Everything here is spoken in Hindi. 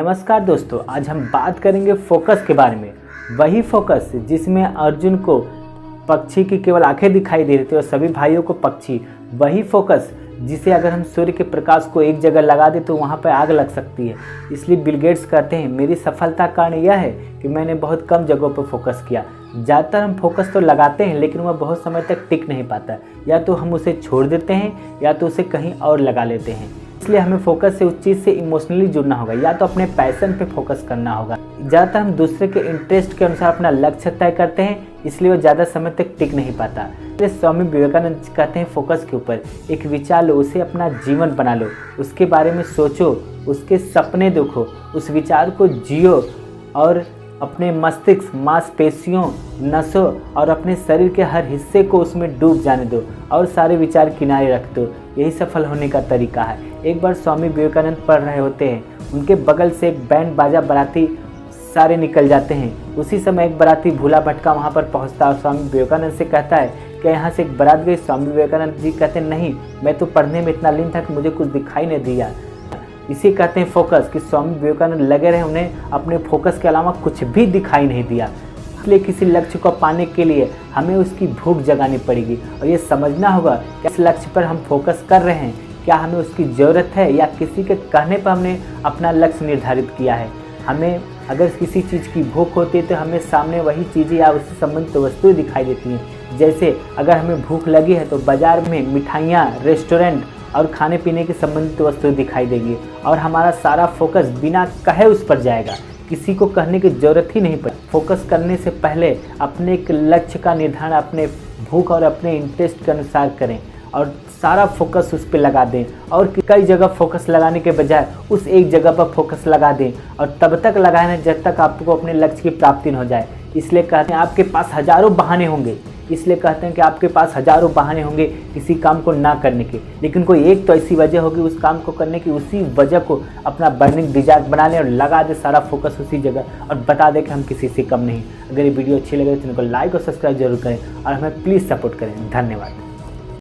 नमस्कार दोस्तों, आज हम बात करेंगे फोकस के बारे में। वही फोकस जिसमें अर्जुन को पक्षी की केवल आंखें दिखाई दे रही थी और सभी भाइयों को पक्षी। वही फोकस जिसे अगर हम सूर्य के प्रकाश को एक जगह लगा दें तो वहाँ पर आग लग सकती है। इसलिए बिल गेट्स कहते हैं मेरी सफलता का कारण यह है कि मैंने बहुत कम जगहों पर फोकस किया। ज़्यादातर हम फोकस तो लगाते हैं लेकिन वह बहुत समय तक टिक नहीं पाता, या तो हम उसे छोड़ देते हैं या तो उसे कहीं और लगा लेते हैं। इसलिए हमें फोकस से उस चीज़ से इमोशनली जुड़ना होगा, या तो अपने पैशन पे फोकस करना होगा। ज़्यादातर हम दूसरे के इंटरेस्ट के अनुसार अपना लक्ष्य तय करते हैं, इसलिए वो ज़्यादा समय तक टिक नहीं पाता। इसलिए स्वामी विवेकानंद कहते हैं फोकस के ऊपर एक विचार लो, उसे अपना जीवन बना लो, उसके बारे में सोचो, उसके सपने देखो, उस विचार को जियो और अपने मस्तिष्क, मांसपेशियों, नसों और अपने शरीर के हर हिस्से को उसमें डूब जाने दो और सारे विचार किनारे रख दो। यही सफल होने का तरीका है। एक बार स्वामी विवेकानंद पढ़ रहे होते हैं, उनके बगल से एक बैंड बाजा बाराती सारे निकल जाते हैं। उसी समय एक बाराती भूला भटका वहाँ पर पहुँचता और स्वामी विवेकानंद से कहता है कि यहाँ से एक बारात गई। स्वामी विवेकानंद जी कहते हैं नहीं, मैं तो पढ़ने में इतना लीन था कि मुझे कुछ दिखाई नहीं दिया। इसी कहते हैं फोकस, कि स्वामी विवेकानंद लगे रहे, उन्हें अपने फोकस के अलावा कुछ भी दिखाई नहीं दिया। इसलिए किसी लक्ष्य को पाने के लिए हमें उसकी भूख जगानी पड़ेगी और ये समझना होगा कि इस लक्ष्य पर हम फोकस कर रहे हैं, क्या हमें उसकी ज़रूरत है या किसी के कहने पर हमने अपना लक्ष्य निर्धारित किया है। हमें अगर किसी चीज़ की भूख होती है तो हमें सामने वही चीज़ें या उससे संबंधित वस्तुएं दिखाई देती हैं। जैसे अगर हमें भूख लगी है तो बाज़ार में मिठाइयाँ, रेस्टोरेंट और खाने पीने की संबंधित वस्तुएं दिखाई देगी और हमारा सारा फोकस बिना कहे उस पर जाएगा। किसी को कहने की ज़रूरत ही नहीं पड़ती। फोकस करने से पहले अपने एक लक्ष्य का निर्धारण अपने भूख और अपने इंटरेस्ट के अनुसार करें और सारा फोकस उस पर लगा दें और कई जगह फोकस लगाने के बजाय उस एक जगह पर फोकस लगा दें और तब तक लगाएं जब तक आपको अपने लक्ष्य की प्राप्ति न हो जाए। इसलिए कहते हैं आपके पास हज़ारों बहाने होंगे, इसलिए कहते हैं कि आपके पास हज़ारों बहाने होंगे किसी काम को ना करने के, लेकिन कोई एक तो ऐसी वजह होगी उस काम को करने की। उसी वजह को अपना बर्निंग डिजायर बना लें और लगा दे सारा फोकस उसी जगह और बता दें कि हम किसी से कम नहीं। अगर ये वीडियो अच्छी लगे तो इनको लाइक और सब्सक्राइब जरूर करें और हमें प्लीज़ सपोर्ट करें। धन्यवाद।